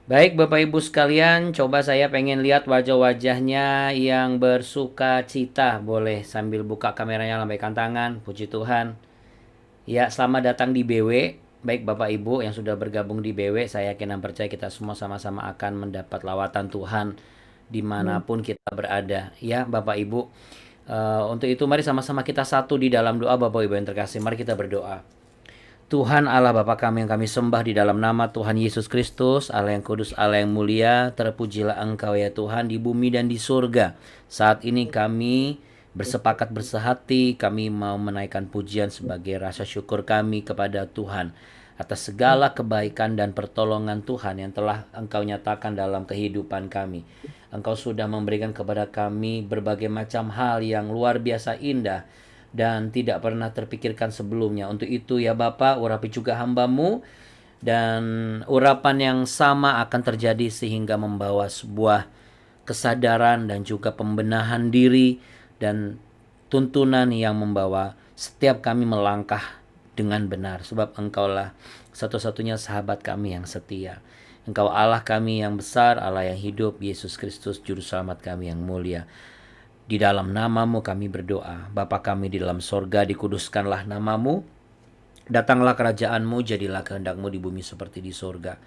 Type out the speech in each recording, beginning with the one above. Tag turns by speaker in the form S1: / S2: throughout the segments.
S1: Baik Bapak Ibu sekalian, coba saya pengen lihat wajah-wajahnya yang bersuka cita. Boleh sambil buka kameranya, lambaikan tangan, puji Tuhan. Ya, selamat datang di BW. Baik Bapak Ibu yang sudah bergabung di BW, saya yakin dan percaya kita semua sama-sama akan mendapat lawatan Tuhan
S2: Amin.
S1: dimanapun kita berada. Ya Bapak Ibu, untuk itu mari sama-sama kita satu di dalam doa Bapak Ibu yang terkasih. Mari kita berdoa. Tuhan Allah Bapa kami yang kami sembah di dalam nama Tuhan Yesus Kristus, Allah yang kudus, Allah yang mulia, terpujilah Engkau ya Tuhan di bumi dan di surga. Saat ini kami bersepakat bersehati, kami mau menaikkan pujian sebagai rasa syukur kami kepada Tuhan atas segala kebaikan dan pertolongan Tuhan yang telah Engkau nyatakan dalam kehidupan kami. Engkau sudah memberikan kepada kami berbagai macam hal yang luar biasa indah dan tidak pernah terpikirkan sebelumnya. Untuk itu ya Bapa, urapi juga hamba-Mu, dan urapan yang sama akan terjadi sehingga membawa sebuah kesadaran dan juga pembenahan diri dan tuntunan yang membawa setiap kami melangkah dengan benar, sebab Engkaulah satu-satunya sahabat kami yang setia. Engkau Allah kami yang besar, Allah yang hidup, Yesus Kristus Juru Selamat kami yang mulia. Di dalam namamu kami berdoa. Bapa kami di dalam sorga, dikuduskanlah namamu. Datanglah kerajaanmu, jadilah kehendakmu di bumi seperti di sorga.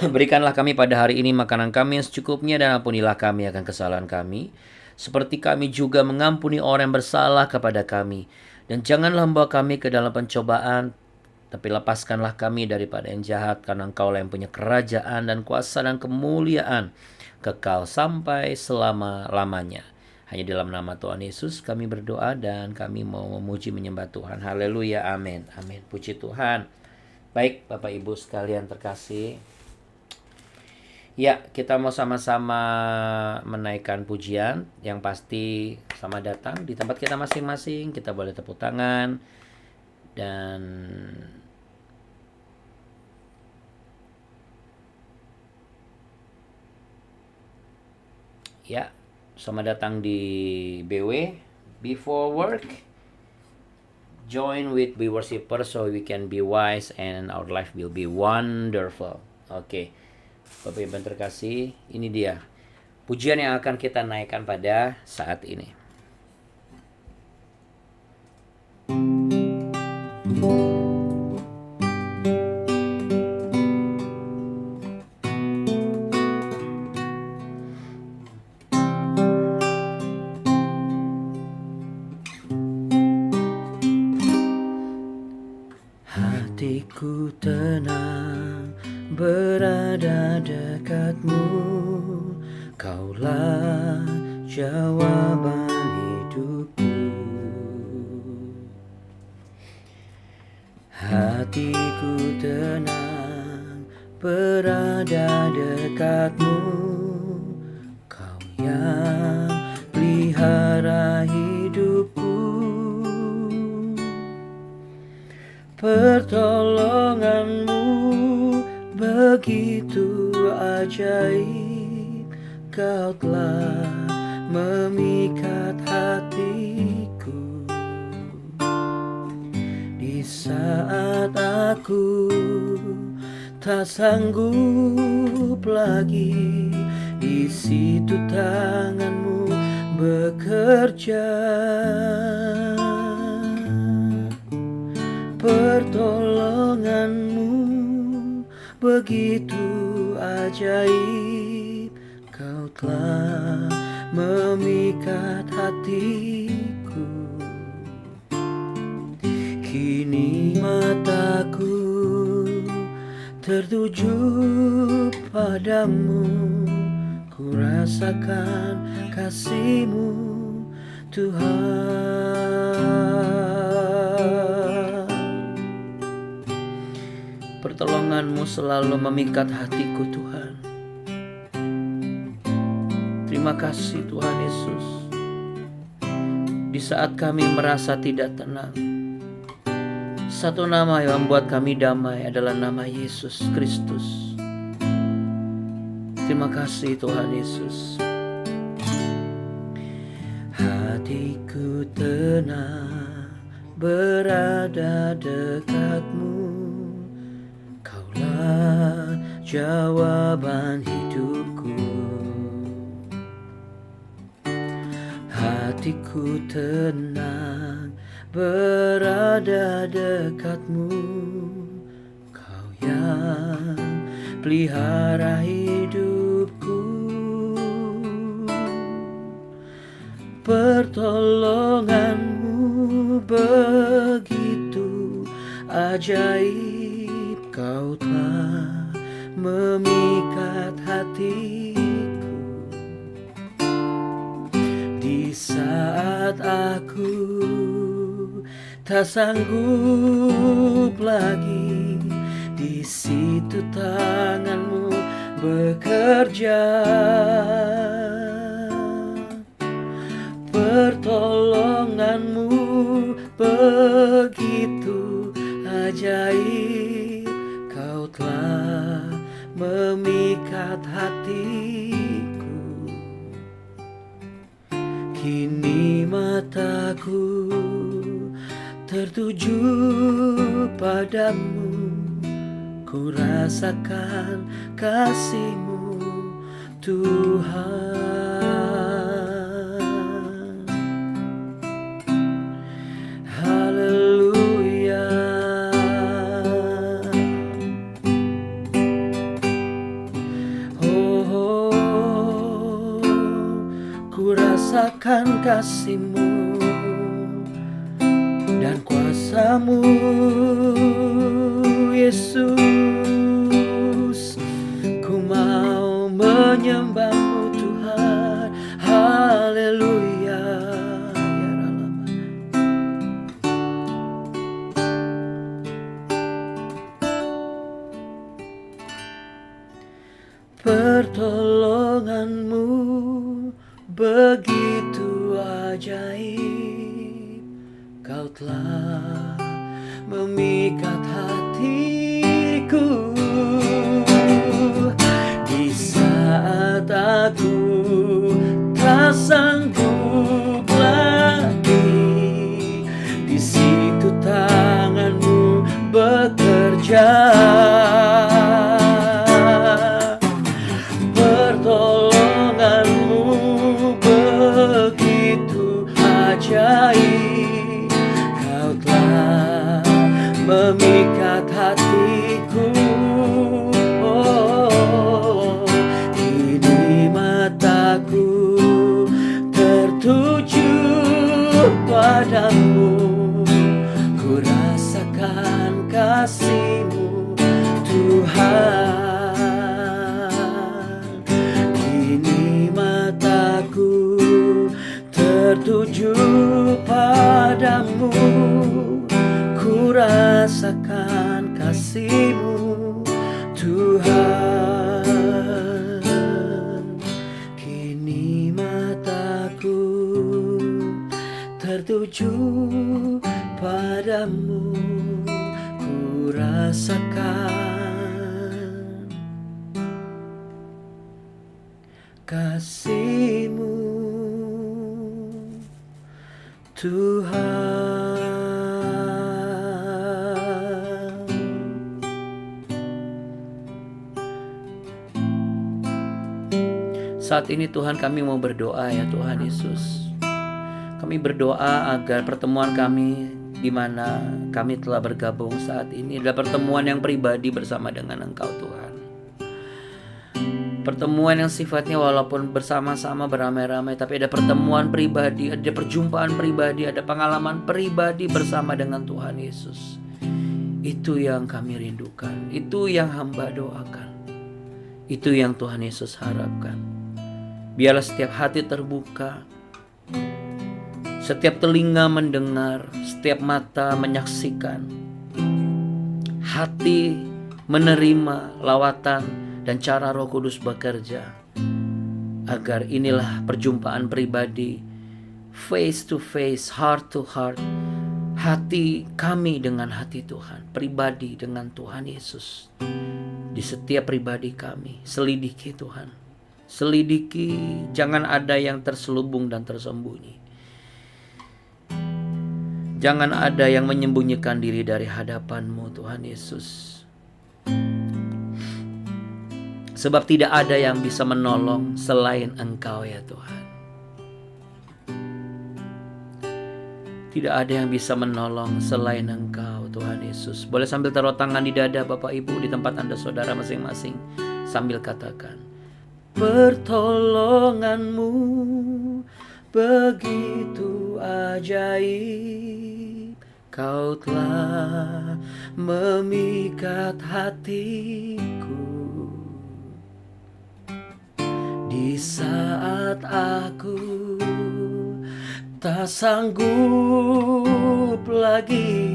S1: Berikanlah kami pada hari ini makanan kami yang secukupnya, dan ampunilah kami akan kesalahan kami, seperti kami juga mengampuni orang yang bersalah kepada kami. Dan janganlah membawa kami ke dalam pencobaan, tapi lepaskanlah kami daripada yang jahat, karena Engkaulah yang punya kerajaan dan kuasa dan kemuliaan kekal sampai selama-lamanya. Hanya dalam nama Tuhan Yesus kami berdoa dan kami mau memuji menyembah Tuhan. Haleluya, amin. Amin. Puji Tuhan. Baik Bapak Ibu sekalian terkasih. Ya, kita mau sama-sama menaikkan pujian. Yang pasti selamat datang di tempat kita masing-masing. Kita boleh tepuk tangan. Dan ya, selamat datang di BW. Before work, join with we worshipers so we can be wise and our life will be wonderful. Oke, Bapak Ibu yang terkasih, ini dia pujian yang akan kita naikkan pada saat ini. Hatiku tenang berada dekatmu, Kaulah jawaban hidupku. Hatiku tenang berada dekatmu, Kau yang pelihara hidupku. Pertolonganmu begitu ajaib, Kau telah memikat hatiku. Di saat aku tak sanggup lagi, di situ tanganmu bekerja. Pertolonganmu begitu ajaib, Kau telah memikat hatiku. Kini mataku tertuju padamu, ku rasakan kasih-Mu Tuhan. Pertolongan-Mu selalu memikat hatiku Tuhan. Terima kasih Tuhan Yesus. Di saat kami merasa tidak tenang, satu nama yang membuat kami damai adalah nama Yesus Kristus. Terima kasih Tuhan Yesus. Hatiku tenang berada dekatmu, jawaban hidupku. Hatiku tenang berada dekatmu, Kau yang pelihara hidupku. Pertolonganmu begitu ajaib, Kau telah memikat hatiku. Di saat aku tak sanggup lagi, di situ tanganmu bekerja. Pertolonganmu begitu ajaib, Kau telah memikat hatiku. Kini mataku tertuju padamu, ku rasakan kasih-Mu Tuhan. Haleluya. Oh, ku rasakan kasih-Mu dan kuasa-Mu, Yesus. Ku mau menyembah-Mu Tuhan. Haleluya. Pertolongan-Mu begitu ajaib, Kau telah memikat hatiku. Di saat aku tak sanggup lagi, di situ tangan-Mu bekerja. Pertolongan-Mu begitu ajaib, Kau telah memikat hatiku. Oh, kini mataku tertuju padamu, ku rasakan kasih-Mu Tuhan. Mataku tertuju padamu, ku rasakan kasih-Mu Tuhan. Kini mataku tertuju padamu, ku rasakan kasih-Mu Tuhan. Saat ini Tuhan, kami mau berdoa ya Tuhan Yesus. Kami berdoa agar pertemuan kami di mana kami telah bergabung saat ini adalah pertemuan yang pribadi bersama dengan Engkau Tuhan. Pertemuan yang sifatnya walaupun bersama-sama beramai-ramai, tapi ada pertemuan pribadi, ada perjumpaan pribadi, ada pengalaman pribadi bersama dengan Tuhan Yesus. Itu yang kami rindukan, itu yang hamba doakan, itu yang Tuhan Yesus harapkan. Biarlah setiap hati terbuka, setiap telinga mendengar, setiap mata menyaksikan, hati menerima lawatan dan cara Roh Kudus bekerja, agar inilah perjumpaan pribadi, face to face, heart to heart, hati kami dengan hati Tuhan, pribadi dengan Tuhan Yesus. Di setiap pribadi kami, selidiki Tuhan, selidiki, jangan ada yang terselubung dan tersembunyi. Jangan ada yang menyembunyikan diri dari hadapan-Mu Tuhan Yesus. Sebab tidak ada yang bisa menolong selain Engkau ya Tuhan. Tidak ada yang bisa menolong selain Engkau Tuhan Yesus. Boleh sambil taruh tangan di dada Bapak Ibu di tempat Anda saudara masing-masing, sambil katakan, pertolongan-Mu begitu ajaib, Kau telah memikat hatiku di saat aku tak sanggup lagi.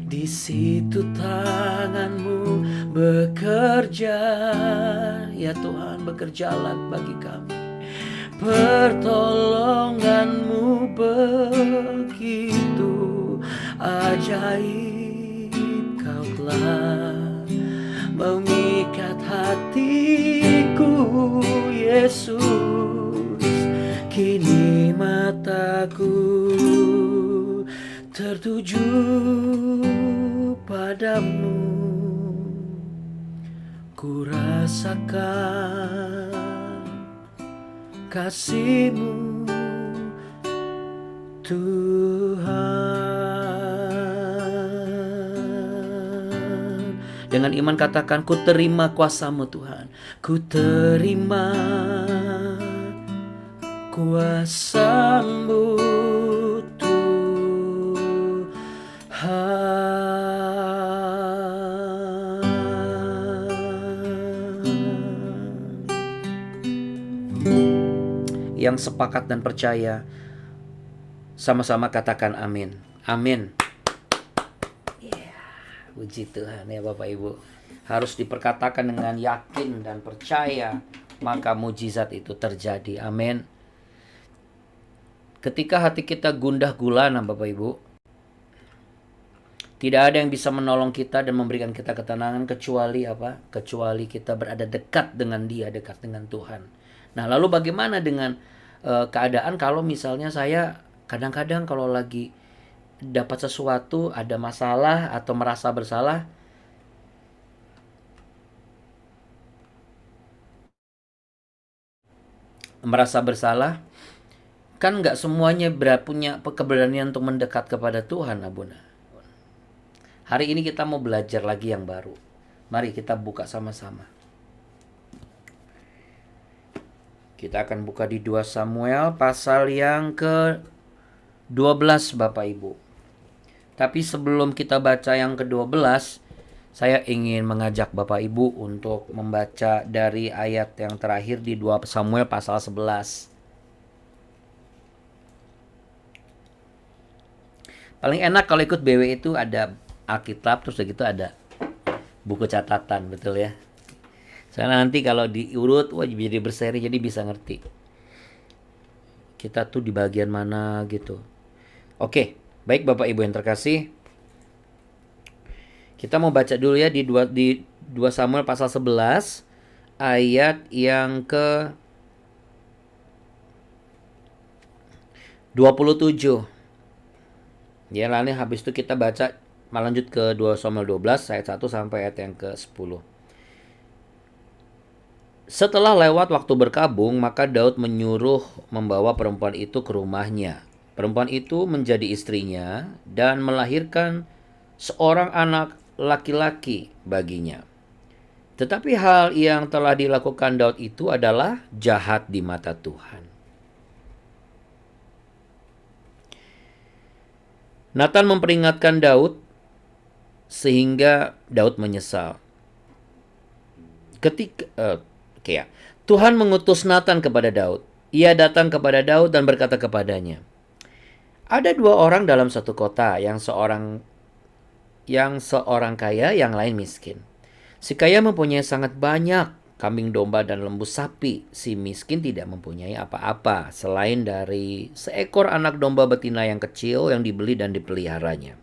S1: Di situ tangan-Mu bekerja, ya Tuhan, bekerjalah bagi kami. Pertolongan-Mu begitu ajaib, Kau telah memikat hatiku, Yesus. Kini mataku tertuju padamu, ku rasakan kasih-Mu Tuhan. Dengan iman katakan, ku terima kuasa-Mu Tuhan. Ku terima kuasa-Mu Tuhan. Yang sepakat dan percaya, sama-sama katakan amin. Amin. Puji Tuhan ya Bapak Ibu. Harus diperkatakan dengan yakin dan percaya, maka mujizat itu terjadi. Amin. Ketika hati kita gundah gulana Bapak Ibu, tidak ada yang bisa menolong kita dan memberikan kita ketenangan kecuali apa? Kecuali kita berada dekat dengan Dia, dekat dengan Tuhan. Nah, lalu bagaimana dengan keadaan kalau misalnya saya kadang-kadang kalau lagi dapat sesuatu, ada masalah atau merasa bersalah, kan nggak semuanya punya keberanian untuk mendekat kepada Tuhan, Abuna. Hari ini kita mau belajar lagi yang baru. Mari kita buka sama-sama. Kita akan buka di 2 Samuel pasal yang ke-12 Bapak Ibu. Tapi sebelum kita baca yang ke-12, saya ingin mengajak Bapak Ibu untuk membaca dari ayat yang terakhir di 2 Samuel pasal 11. Paling enak kalau ikut BW itu ada Alkitab, terus begitu ada buku catatan, betul ya? Soalnya nanti kalau diurut, wah jadi berseri, jadi bisa ngerti kita tuh di bagian mana gitu. Oke, baik Bapak Ibu yang terkasih, kita mau baca dulu ya di 2 Samuel pasal 11 ayat yang ke 27. Ya, lalu habis itu kita baca lanjut ke 2 Samuel 12 ayat 1 sampai ayat yang ke 10. Setelah lewat waktu berkabung, maka Daud menyuruh membawa perempuan itu ke rumahnya. Perempuan itu menjadi istrinya dan melahirkan seorang anak laki-laki baginya. Tetapi hal yang telah dilakukan Daud itu adalah jahat di mata Tuhan. Nathan memperingatkan Daud sehingga Daud menyesal. Tuhan mengutus Nathan kepada Daud. Ia datang kepada Daud dan berkata kepadanya, ada 2 orang dalam satu kota, yang seorang kaya, yang lain miskin. Si kaya mempunyai sangat banyak kambing domba dan lembu sapi. Si miskin tidak mempunyai apa-apa selain dari seekor anak domba betina yang kecil yang dibeli dan dipeliharanya.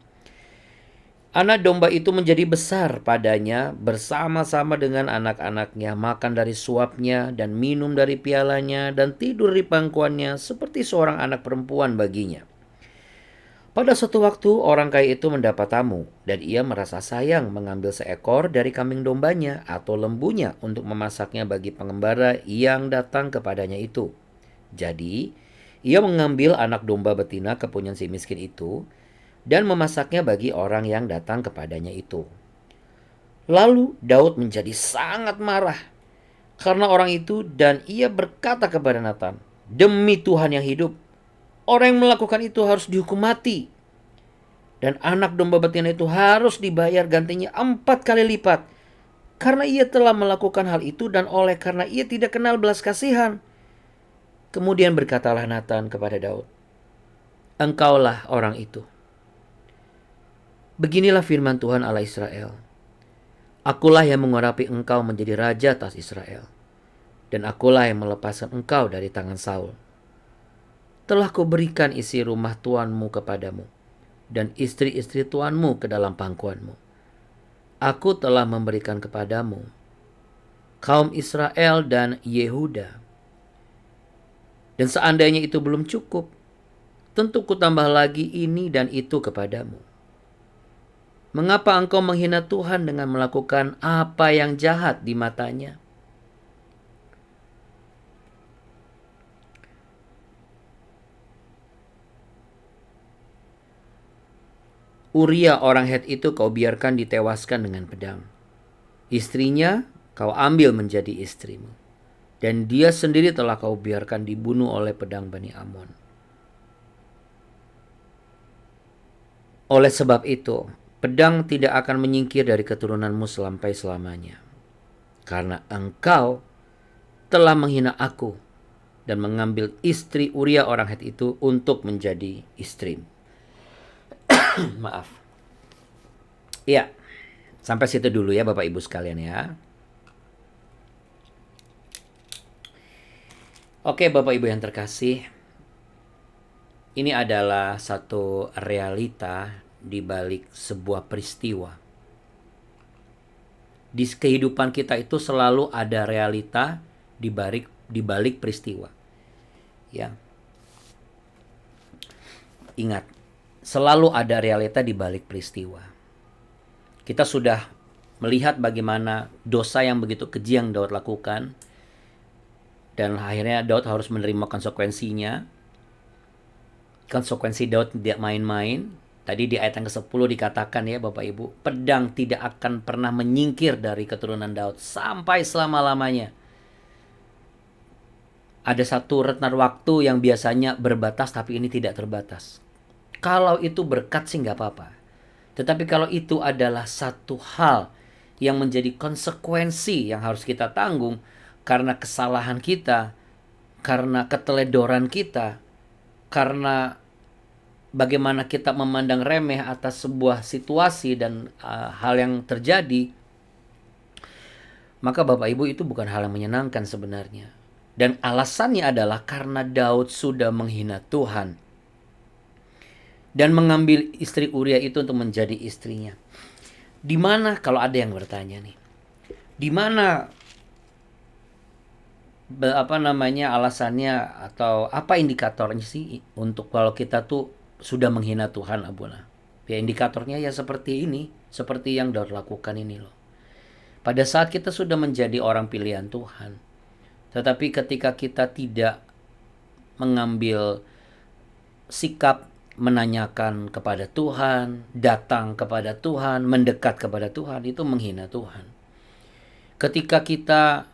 S1: Anak domba itu menjadi besar padanya bersama-sama dengan anak-anaknya, makan dari suapnya dan minum dari pialanya dan tidur di pangkuannya seperti seorang anak perempuan baginya. Pada suatu waktu orang kaya itu mendapat tamu dan ia merasa sayang mengambil seekor dari kambing dombanya atau lembunya untuk memasaknya bagi pengembara yang datang kepadanya itu. Jadi, ia mengambil anak domba betina kepunyaan si miskin itu dan memasaknya bagi orang yang datang kepadanya itu. Lalu Daud menjadi sangat marah karena orang itu dan ia berkata kepada Nathan, "Demi Tuhan yang hidup, orang yang melakukan itu harus dihukum mati. Dan anak domba betina itu harus dibayar gantinya 4 kali lipat. Karena ia telah melakukan hal itu dan oleh karena ia tidak kenal belas kasihan." Kemudian berkatalah Nathan kepada Daud, "Engkaulah orang itu. Beginilah firman Tuhan Allah Israel. Akulah yang mengurapi engkau menjadi raja atas Israel. Dan akulah yang melepaskan engkau dari tangan Saul. Telah kuberikan isi rumah tuanmu kepadamu, dan istri-istri tuanmu ke dalam pangkuanmu. Aku telah memberikan kepadamu kaum Israel dan Yehuda. Dan seandainya itu belum cukup, tentu kutambah lagi ini dan itu kepadamu. Mengapa engkau menghina Tuhan dengan melakukan apa yang jahat di matanya?" Uria orang Het itu kau biarkan ditewaskan dengan pedang. Istrinya kau ambil menjadi istrimu. Dan dia sendiri telah kau biarkan dibunuh oleh pedang Bani Amon. Oleh sebab itu, pedang tidak akan menyingkir dari keturunanmu sampai selamanya. Karena engkau telah menghina aku dan mengambil istri Uria orang Het itu untuk menjadi istrimu. Maaf. Ya, sampai situ dulu ya Bapak Ibu sekalian ya. Oke Bapak Ibu yang terkasih, ini adalah satu realita di balik sebuah peristiwa. Di kehidupan kita itu selalu ada realita di balik peristiwa. Ya. Ingat, selalu ada realita di balik peristiwa. Kita sudah melihat bagaimana dosa yang begitu keji yang Daud lakukan. Dan akhirnya Daud harus menerima konsekuensinya. Konsekuensi Daud tidak main-main. Tadi di ayat yang ke-10 dikatakan ya Bapak Ibu, pedang tidak akan pernah menyingkir dari keturunan Daud sampai selama-lamanya. Ada satu rentan waktu yang biasanya berbatas tapi ini tidak terbatas. Kalau itu berkat sih nggak apa-apa. Tetapi kalau itu adalah satu hal yang menjadi konsekuensi yang harus kita tanggung karena kesalahan kita, karena keteledoran kita, karena bagaimana kita memandang remeh atas sebuah situasi dan hal yang terjadi, maka Bapak Ibu itu bukan hal yang menyenangkan sebenarnya. Dan alasannya adalah karena Daud sudah menghina Tuhan dan mengambil istri Uria itu untuk menjadi istrinya. Di mana kalau ada yang bertanya nih, di mana alasannya atau apa indikatornya sih untuk kalau kita tuh sudah menghina Tuhan, Abuna? Ya indikatornya ya seperti ini, seperti yang Daud lakukan ini loh. Pada saat kita sudah menjadi orang pilihan Tuhan, tetapi ketika kita tidak mengambil sikap menanyakan kepada Tuhan, datang kepada Tuhan, mendekat kepada Tuhan, itu menghina Tuhan. Ketika kita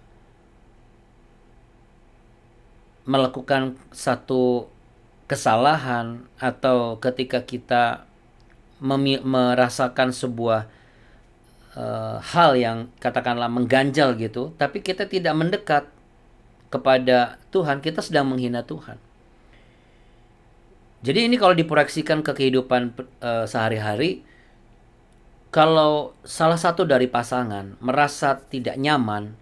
S1: melakukan satu kesalahan atau ketika kita merasakan sebuah hal yang katakanlah mengganjal gitu, tapi kita tidak mendekat kepada Tuhan, kita sedang menghina Tuhan. Jadi ini kalau diproyeksikan ke kehidupan sehari-hari, kalau salah satu dari pasangan merasa tidak nyaman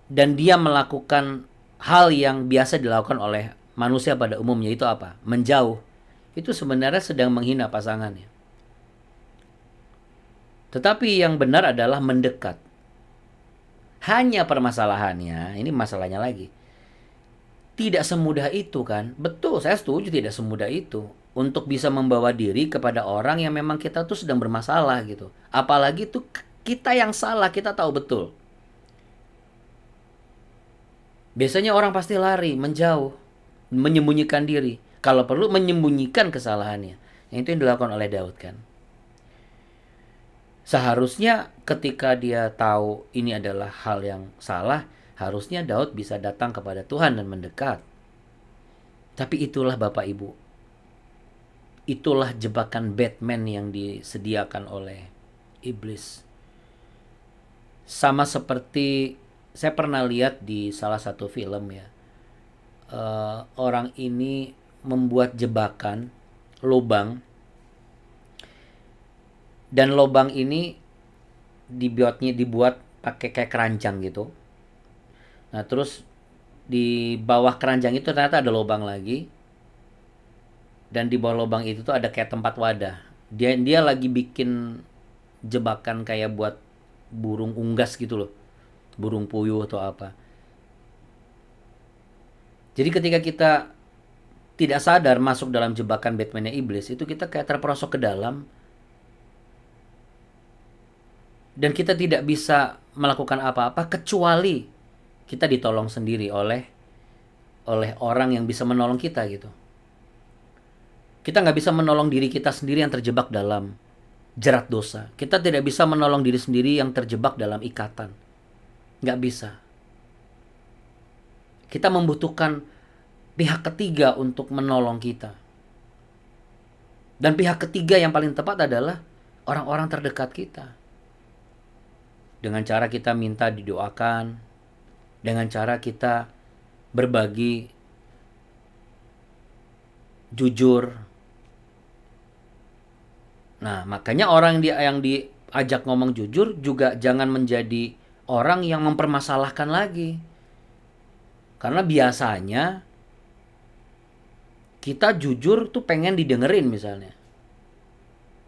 S1: dan dia melakukan hal yang biasa dilakukan oleh manusia pada umumnya, itu apa? Menjauh. Itu sebenarnya sedang menghina pasangannya. Tetapi yang benar adalah mendekat. Hanya permasalahannya, ini masalahnya lagi, tidak semudah itu kan. Betul, saya setuju tidak semudah itu. untuk bisa membawa diri kepada orang yang memang kita tuh sedang bermasalah gitu. Apalagi tuh kita yang salah, kita tahu betul. Biasanya orang pasti lari, menjauh, menyembunyikan diri. Kalau perlu menyembunyikan kesalahannya. Yang itu yang dilakukan oleh Daud kan. Seharusnya ketika dia tahu ini adalah hal yang salah, harusnya Daud bisa datang kepada Tuhan dan mendekat. Tapi itulah Bapak Ibu. Itulah jebakan Batman yang disediakan oleh iblis. Sama seperti saya pernah lihat di salah satu film ya. Orang ini membuat jebakan, lubang. Dan lubang ini dibuat pakai kayak keranjang gitu. Nah terus di bawah keranjang itu ternyata ada lubang lagi. Dan di bawah lubang itu tuh ada kayak tempat wadah. Dia lagi bikin jebakan kayak buat burung unggas gitu loh. Burung puyuh atau apa. Jadi ketika kita tidak sadar masuk dalam jebakan Batman-nya iblis, itu kita kayak terperosok ke dalam. Dan kita tidak bisa melakukan apa-apa kecuali kita ditolong sendiri oleh orang yang bisa menolong kita gitu. Kita nggak bisa menolong diri kita sendiri yang terjebak dalam jerat dosa. Kita tidak bisa menolong diri sendiri yang terjebak dalam ikatan. Nggak bisa. Kita membutuhkan pihak ketiga untuk menolong kita. Dan pihak ketiga yang paling tepat adalah orang-orang terdekat kita. Dengan cara kita minta didoakan, dengan cara kita berbagi jujur. Nah, makanya orang yang diajak ngomong jujur juga jangan menjadi orang yang mempermasalahkan lagi. Karena biasanya kita jujur tuh pengen didengerin misalnya.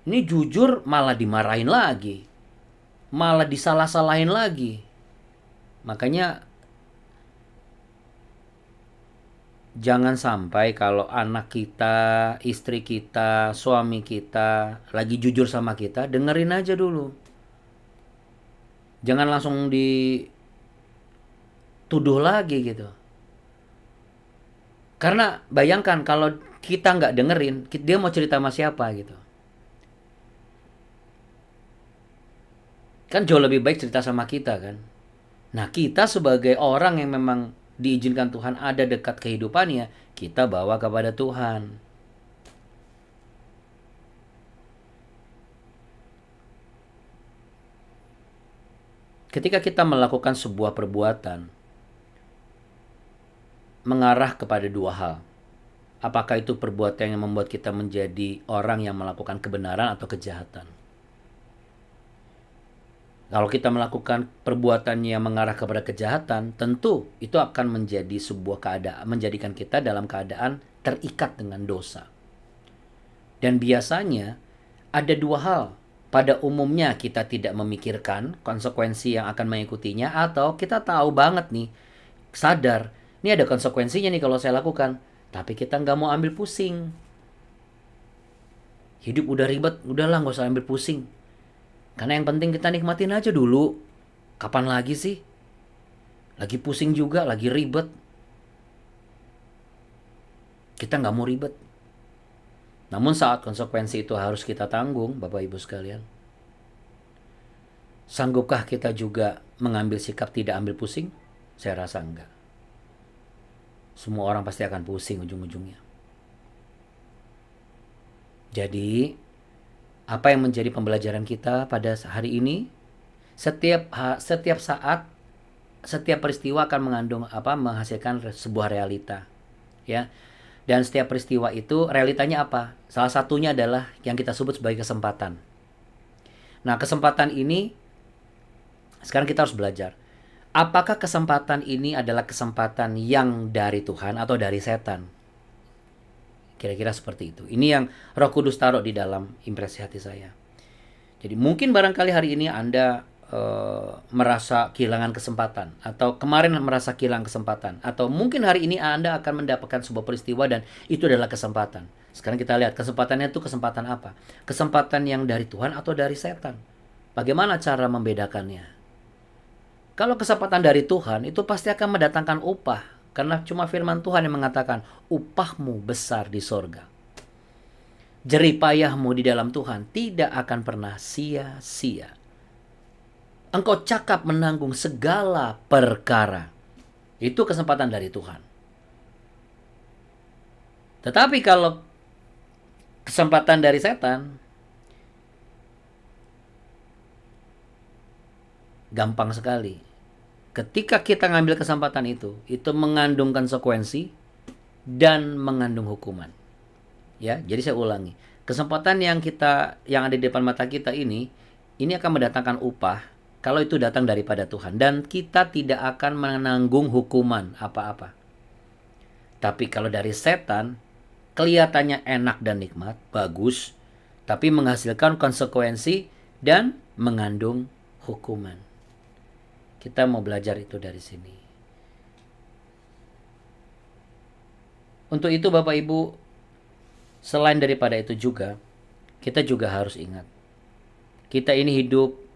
S1: Ini jujur malah dimarahin lagi. Malah disalah-salahin lagi. Makanya jangan sampai kalau anak kita, istri kita, suami kita lagi jujur sama kita, dengerin aja dulu. Jangan langsung dituduh lagi gitu. Karena bayangkan kalau kita nggak dengerin, dia mau cerita sama siapa gitu. Kan jauh lebih baik cerita sama kita kan. Nah kita sebagai orang yang memang diizinkan Tuhan ada dekat kehidupannya, kita bawa kepada Tuhan. Ketika kita melakukan sebuah perbuatan mengarah kepada dua hal. Apakah itu perbuatan yang membuat kita menjadi orang yang melakukan kebenaran atau kejahatan? Kalau kita melakukan perbuatan yang mengarah kepada kejahatan, tentu itu akan menjadi sebuah keadaan, menjadikan kita dalam keadaan terikat dengan dosa. Dan biasanya ada dua hal. Pada umumnya kita tidak memikirkan konsekuensi yang akan mengikutinya, atau kita tahu banget nih, sadar, ini ada konsekuensinya nih kalau saya lakukan, tapi kita nggak mau ambil pusing. Hidup udah ribet, udahlah nggak usah ambil pusing. Karena yang penting kita nikmatin aja dulu. Kapan lagi sih? Lagi pusing juga, lagi ribet. Kita nggak mau ribet. Namun saat konsekuensi itu harus kita tanggung, Bapak Ibu sekalian. Sanggupkah kita juga mengambil sikap tidak ambil pusing? Saya rasa enggak. Semua orang pasti akan pusing ujung-ujungnya. Jadi, apa yang menjadi pembelajaran kita pada hari ini? Setiap saat, setiap peristiwa akan menghasilkan sebuah realita, ya. Dan setiap peristiwa itu realitanya apa? Salah satunya adalah yang kita sebut sebagai kesempatan. Nah, kesempatan ini sekarang kita harus belajar. Apakah kesempatan ini adalah kesempatan yang dari Tuhan atau dari setan? Kira-kira seperti itu. Ini yang Roh Kudus taruh di dalam impresi hati saya. Jadi mungkin barangkali hari ini Anda merasa kehilangan kesempatan, atau kemarin merasa kehilangan kesempatan, atau mungkin hari ini Anda akan mendapatkan sebuah peristiwa dan itu adalah kesempatan. Sekarang kita lihat kesempatannya itu kesempatan apa? Kesempatan yang dari Tuhan atau dari setan? Bagaimana cara membedakannya? Kalau kesempatan dari Tuhan itu pasti akan mendatangkan upah, karena cuma firman Tuhan yang mengatakan upahmu besar di sorga. Jerih payahmu di dalam Tuhan tidak akan pernah sia-sia. Engkau cakap menanggung segala perkara. Itu kesempatan dari Tuhan. Tetapi kalau kesempatan dari setan, gampang sekali. Ketika kita ngambil kesempatan itu mengandung konsekuensi dan mengandung hukuman. Ya, jadi saya ulangi. Kesempatan yang ada di depan mata kita ini akan mendatangkan upah kalau itu datang daripada Tuhan, dan kita tidak akan menanggung hukuman apa-apa. Tapi kalau dari setan, kelihatannya enak dan nikmat, bagus, tapi menghasilkan konsekuensi dan mengandung hukuman. Kita mau belajar itu dari sini. Untuk itu Bapak Ibu, selain daripada itu juga, kita juga harus ingat, kita ini hidup,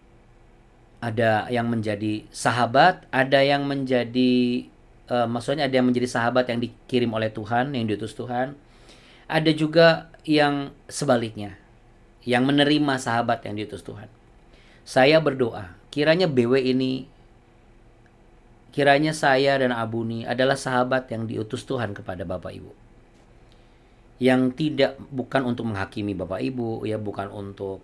S1: ada yang menjadi sahabat, ada yang menjadi maksudnya ada yang menjadi sahabat yang dikirim oleh Tuhan, yang diutus Tuhan. Ada juga yang sebaliknya, yang menerima sahabat yang diutus Tuhan. Saya berdoa, kiranya saya dan Abuni adalah sahabat yang diutus Tuhan kepada Bapak Ibu. Yang bukan untuk menghakimi Bapak Ibu, ya, bukan untuk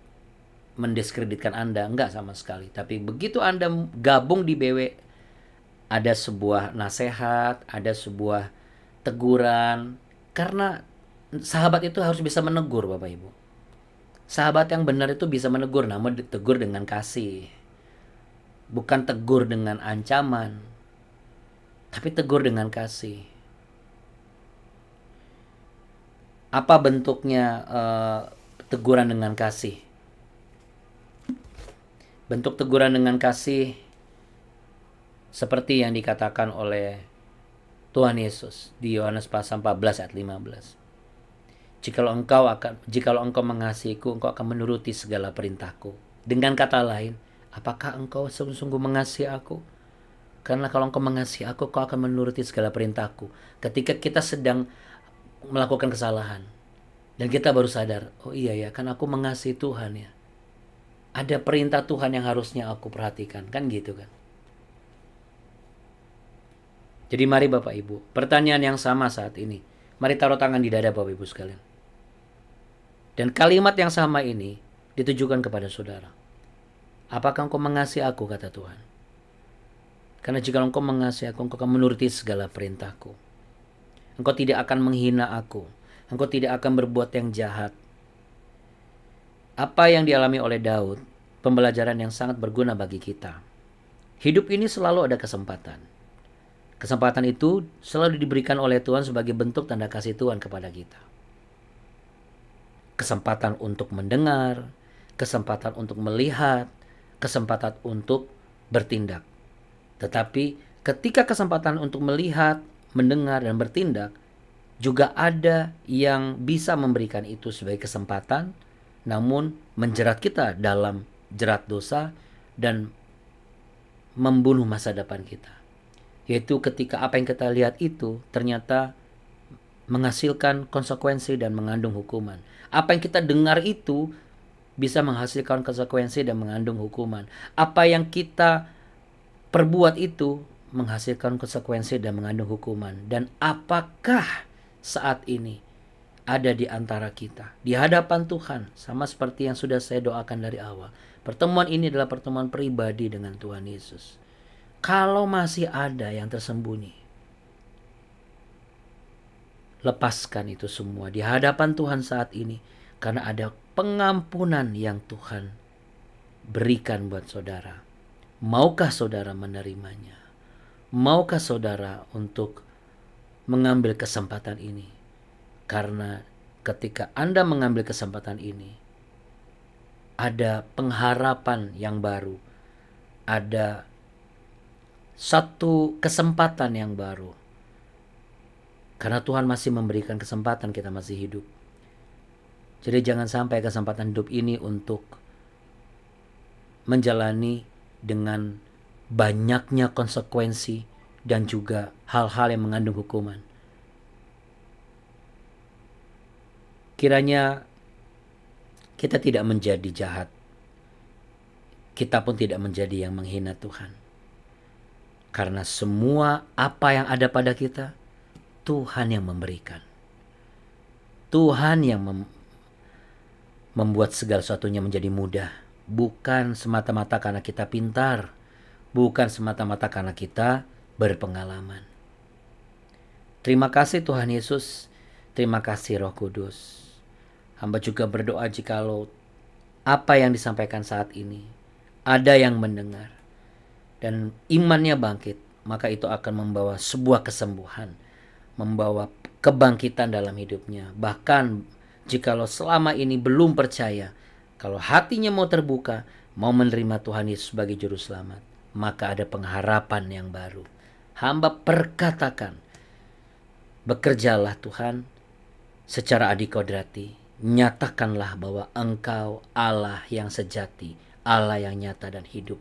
S1: mendiskreditkan Anda, enggak sama sekali. Tapi begitu Anda gabung di BW, ada sebuah nasihat, ada sebuah teguran. Karena sahabat itu harus bisa menegur Bapak Ibu. Sahabat yang benar itu bisa menegur, namun ditegur dengan kasih. Bukan tegur dengan ancaman, tapi tegur dengan kasih. Apa bentuknya teguran dengan kasih? Bentuk teguran dengan kasih seperti yang dikatakan oleh Tuhan Yesus di Yohanes pasal 14 ayat 15. Jikalau engkau mengasihiku, engkau akan menuruti segala perintahku. Dengan kata lain, apakah engkau sungguh-sungguh mengasihi aku? Karena kalau engkau mengasihi aku, kau akan menuruti segala perintahku. Ketika kita sedang melakukan kesalahan dan kita baru sadar, oh iya ya, kan aku mengasihi Tuhan ya. Ada perintah Tuhan yang harusnya aku perhatikan, kan gitu kan. Jadi mari Bapak Ibu, pertanyaan yang sama saat ini. Mari taruh tangan di dada Bapak Ibu sekalian. Dan kalimat yang sama ini ditujukan kepada saudara. Apakah engkau mengasihi aku, kata Tuhan? Karena jika engkau mengasihi aku, engkau akan menuruti segala perintahku. Engkau tidak akan menghina aku. Engkau tidak akan berbuat yang jahat. Apa yang dialami oleh Daud, pembelajaran yang sangat berguna bagi kita. Hidup ini selalu ada kesempatan. Kesempatan itu selalu diberikan oleh Tuhan sebagai bentuk tanda kasih Tuhan kepada kita. Kesempatan untuk mendengar, kesempatan untuk melihat, kesempatan untuk bertindak. Tetapi ketika kesempatan untuk melihat, mendengar, dan bertindak, juga ada yang bisa memberikan itu sebagai kesempatan, namun menjerat kita dalam jerat dosa dan membunuh masa depan kita. Yaitu ketika apa yang kita lihat itu ternyata menghasilkan konsekuensi dan mengandung hukuman. Apa yang kita dengar itu bisa menghasilkan konsekuensi dan mengandung hukuman. Apa yang kita perbuat itu menghasilkan konsekuensi dan mengandung hukuman. Dan apakah saat ini ada di antara kita di hadapan Tuhan, sama seperti yang sudah saya doakan dari awal, pertemuan ini adalah pertemuan pribadi dengan Tuhan Yesus. Kalau masih ada yang tersembunyi, lepaskan itu semua di hadapan Tuhan saat ini, karena ada pengampunan yang Tuhan berikan buat saudara. Maukah saudara menerimanya? Maukah saudara untuk mengambil kesempatan ini? Karena ketika Anda mengambil kesempatan ini, ada pengharapan yang baru. ada satu kesempatan yang baru. Karena Tuhan masih memberikan kesempatan kita masih hidup. Jadi jangan sampai kesempatan hidup ini untuk menjalani dengan banyaknya konsekuensi dan juga hal-hal yang mengandung hukuman. Kiranya kita tidak menjadi jahat. Kita pun tidak menjadi yang menghina Tuhan. Karena semua apa yang ada pada kita, Tuhan yang memberikan. Tuhan yang membuat segala sesuatunya menjadi mudah. Bukan semata-mata karena kita pintar. Bukan semata-mata karena kita berpengalaman. Terima kasih Tuhan Yesus. Terima kasih Roh Kudus. Hamba juga berdoa jikalau apa yang disampaikan saat ini ada yang mendengar dan imannya bangkit, maka itu akan membawa sebuah kesembuhan, membawa kebangkitan dalam hidupnya. Bahkan jikalau selama ini belum percaya, kalau hatinya mau terbuka, mau menerima Tuhan Yesus sebagai juru selamat, maka ada pengharapan yang baru. Hamba perkatakan, bekerjalah Tuhan secara adikodrati. Nyatakanlah bahwa Engkau Allah yang sejati, Allah yang nyata dan hidup,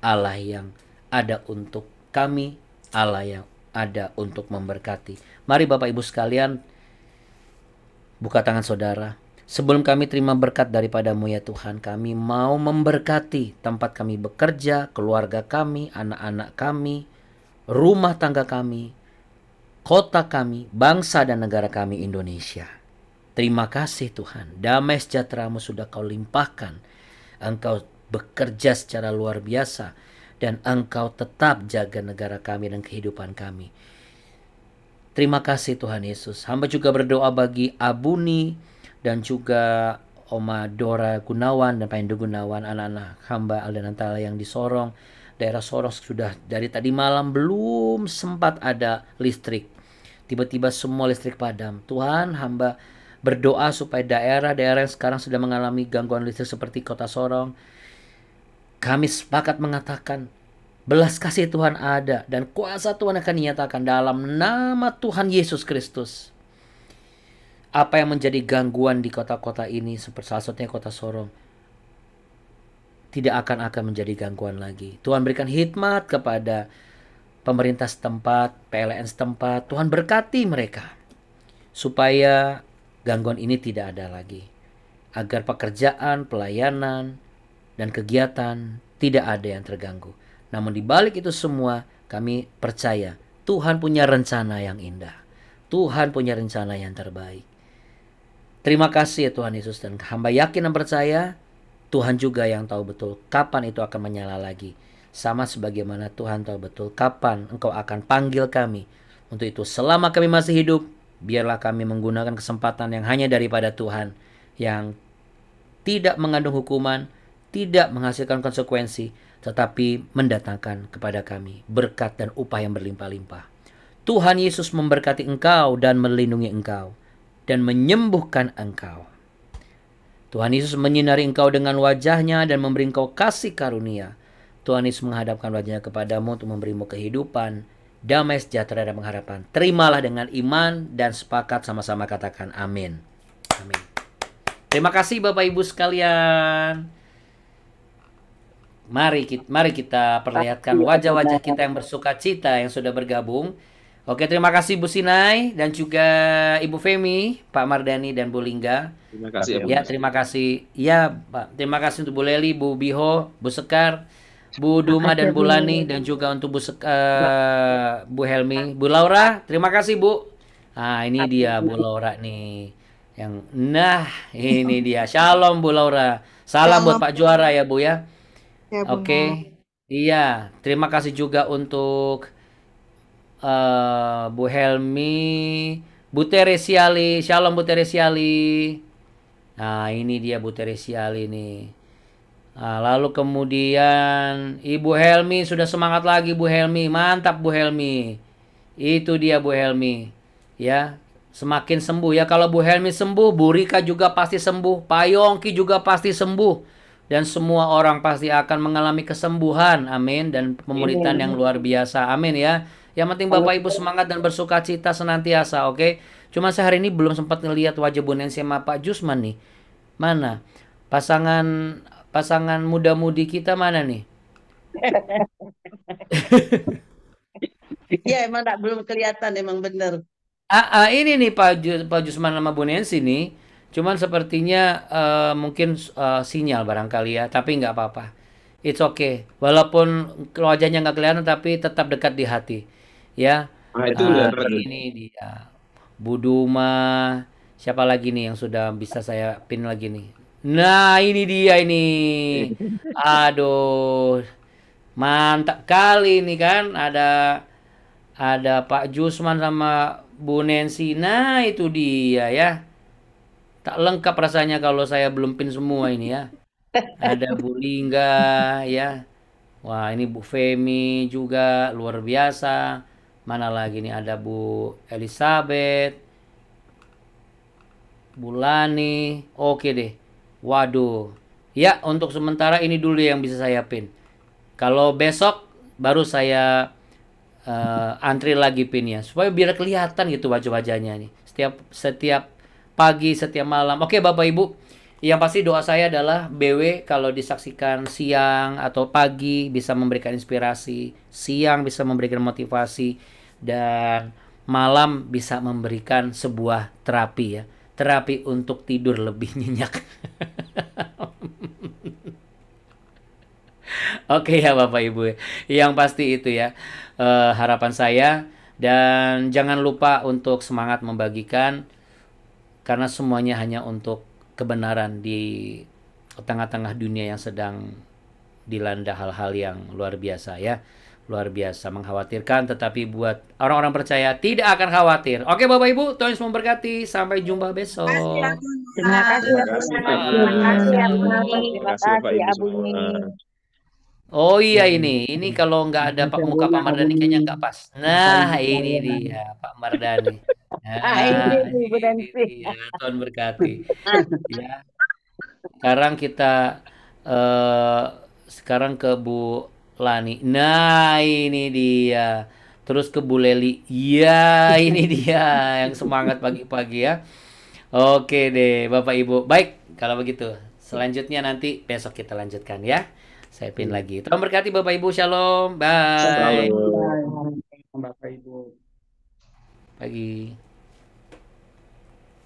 S1: Allah yang ada untuk kami, Allah yang ada untuk memberkati. Mari Bapak Ibu sekalian, buka tangan saudara. Sebelum kami terima berkat daripada-Mu ya Tuhan, kami mau memberkati tempat kami bekerja, keluarga kami, anak-anak kami, rumah tangga kami, kota kami, bangsa dan negara kami Indonesia. Terima kasih Tuhan, damai sejahtera-Mu sudah Kau limpahkan. Engkau bekerja secara luar biasa dan Engkau tetap jaga negara kami dan kehidupan kami. Terima kasih Tuhan Yesus. Hamba juga berdoa bagi Abuni dan juga Oma Dora Gunawan dan Pak Endo Gunawan, anak-anak hamba Aldan Antala yang di Sorong. Daerah Sorong sudah dari tadi malam belum sempat ada listrik. Tiba-tiba semua listrik padam. Tuhan, hamba berdoa supaya daerah-daerah yang sekarang sudah mengalami gangguan listrik seperti Kota Sorong, kami sepakat mengatakan belas kasih Tuhan ada dan kuasa Tuhan akan dinyatakan dalam nama Tuhan Yesus Kristus. Apa yang menjadi gangguan di kota-kota ini, seperti salah satunya Kota Sorong, tidak akan menjadi gangguan lagi. Tuhan berikan hikmat kepada pemerintah setempat, PLN setempat. Tuhan berkati mereka supaya gangguan ini tidak ada lagi, agar pekerjaan, pelayanan, dan kegiatan tidak ada yang terganggu. Namun di balik itu semua, kami percaya Tuhan punya rencana yang indah. Tuhan punya rencana yang terbaik. Terima kasih ya Tuhan Yesus, dan hamba yakin dan percaya Tuhan juga yang tahu betul kapan itu akan menyala lagi. Sama sebagaimana Tuhan tahu betul kapan Engkau akan panggil kami. Untuk itu selama kami masih hidup, biarlah kami menggunakan kesempatan yang hanya daripada Tuhan, yang tidak mengandung hukuman, tidak menghasilkan konsekuensi, tetapi mendatangkan kepada kami berkat dan upah yang berlimpah-limpah. Tuhan Yesus memberkati engkau dan melindungi engkau dan menyembuhkan engkau. Tuhan Yesus menyinari engkau dengan wajahnya dan memberi engkau kasih karunia. Tuhan Yesus menghadapkan wajahnya kepadamu untuk memberimu kehidupan, damai sejahtera dan pengharapan. Terimalah dengan iman dan sepakat sama-sama katakan amin. Amin. Terima kasih Bapak Ibu sekalian. Mari kita perlihatkan wajah-wajah kita yang bersuka cita yang sudah bergabung. Oke, terima kasih Bu Sinai dan juga Ibu Femi, Pak Mardani dan Bu Lingga.
S2: Terima kasih
S1: ya, terima kasih. Ya, Pak. Terima kasih untuk Bu Leli, Bu Biho, Bu Sekar, Bu Duma dan Bu Lani, dan juga untuk Bu Helmi, Bu Laura. Terima kasih Bu. Nah, ini dia Bu Laura nih. Ini dia. Shalom Bu Laura. Salam buat Pak Juara ya Bu ya. Oke. Iya, terima kasih juga untuk Bu Helmi, Bu Teresiali. Shalom Bu Teresiali. Nah, ini dia Bu Teresiali nih. Nah, lalu kemudian Ibu Helmi, sudah semangat lagi Bu Helmi. Mantap Bu Helmi. Itu dia Bu Helmi. Ya, semakin sembuh ya. Kalau Bu Helmi sembuh, Bu Rika juga pasti sembuh. Pak Yongki juga pasti sembuh. dan semua orang pasti akan mengalami kesembuhan. Amin. Dan pemulihan yang
S2: Amin.
S1: luar biasa. Amin ya. Yang penting Bapak Ibu semangat dan bersuka cita senantiasa, oke? Cuma saya hari ini belum sempat ngelihat wajah Bu Nancy sama Pak Jusman nih. Mana? Pasangan pasangan muda-mudi kita mana nih?
S2: Ya emang tak belum kelihatan emang bener.
S1: Ini nih Pak Jusman sama Bu Nancy nih. Cuman sepertinya mungkin sinyal barangkali ya, tapi nggak apa-apa. It's okay. Walaupun wajahnya nggak kelihatan, tapi tetap dekat di hati. Ya,
S3: Ah, itu kelihatan.
S1: ini dia. Bu Duma. Siapa lagi nih yang sudah bisa saya pin lagi nih? Nah, ini dia ini. Aduh, mantap kali ini kan. Ada Pak Jusman sama Bu Nancy. Nah, itu dia ya. Tak lengkap rasanya kalau saya belum pin semua ini ya. Ada Bu Lingga ya. Wah, ini Bu Femi juga luar biasa. Mana lagi nih ada Bu Elizabeth, Bu Lani. Oke deh. Waduh. Ya, untuk sementara ini dulu yang bisa saya pin. Kalau besok baru saya antri lagi pinnya supaya biar kelihatan gitu wajah-wajahnya nih setiap setiap pagi setiap malam. Oke Bapak Ibu, yang pasti doa saya adalah BW kalau disaksikan siang atau pagi bisa memberikan inspirasi, siang bisa memberikan motivasi, dan malam bisa memberikan sebuah terapi ya, terapi untuk tidur lebih nyenyak. Oke ya Bapak Ibu. Yang pasti itu ya harapan saya, dan jangan lupa untuk semangat membagikan karena semuanya hanya untuk kebenaran di tengah-tengah dunia yang sedang dilanda hal-hal yang luar biasa ya. Luar biasa mengkhawatirkan, tetapi buat orang-orang percaya tidak akan khawatir. Oke Bapak Ibu, Tuhan Yesus memberkati. Sampai jumpa
S2: Kasih ya
S1: besok.
S2: Bunda.
S4: Terima kasih
S3: Terima
S4: ya
S3: kasih
S4: Bunda.
S3: Ibu.
S4: Terima kasih ya
S2: Shalom.
S4: Bunda.
S3: Terima
S4: Terima
S3: kasih Bapak
S4: kasih
S3: Ibu semua.
S4: Abuni.
S1: Oh iya
S4: Hmm.
S1: ini kalau nggak ada Pak
S4: Terima
S1: muka
S4: kasih
S1: Pak Mardani
S4: Abuni.
S1: kayaknya nggak pas. Nah
S4: Saling
S1: ini
S4: saya.
S1: dia Pak Mardani.
S4: Ah, ini
S1: Nah
S4: nih Bu
S1: ini
S4: Nancy.
S1: dia, Tuhan berkati. Ya, sekarang kita eh sekarang ke Bu Lani. Nah ini dia. Terus ke Bu Leli. Iya ini dia yang semangat pagi-pagi ya. Oke deh Bapak Ibu. Baik kalau begitu. Selanjutnya nanti besok kita lanjutkan ya. Saya pin lagi. Tuhan berkati Bapak Ibu. Shalom. Bye.
S3: Shalom.
S4: Shalom. Bapak Ibu.
S1: Pagi.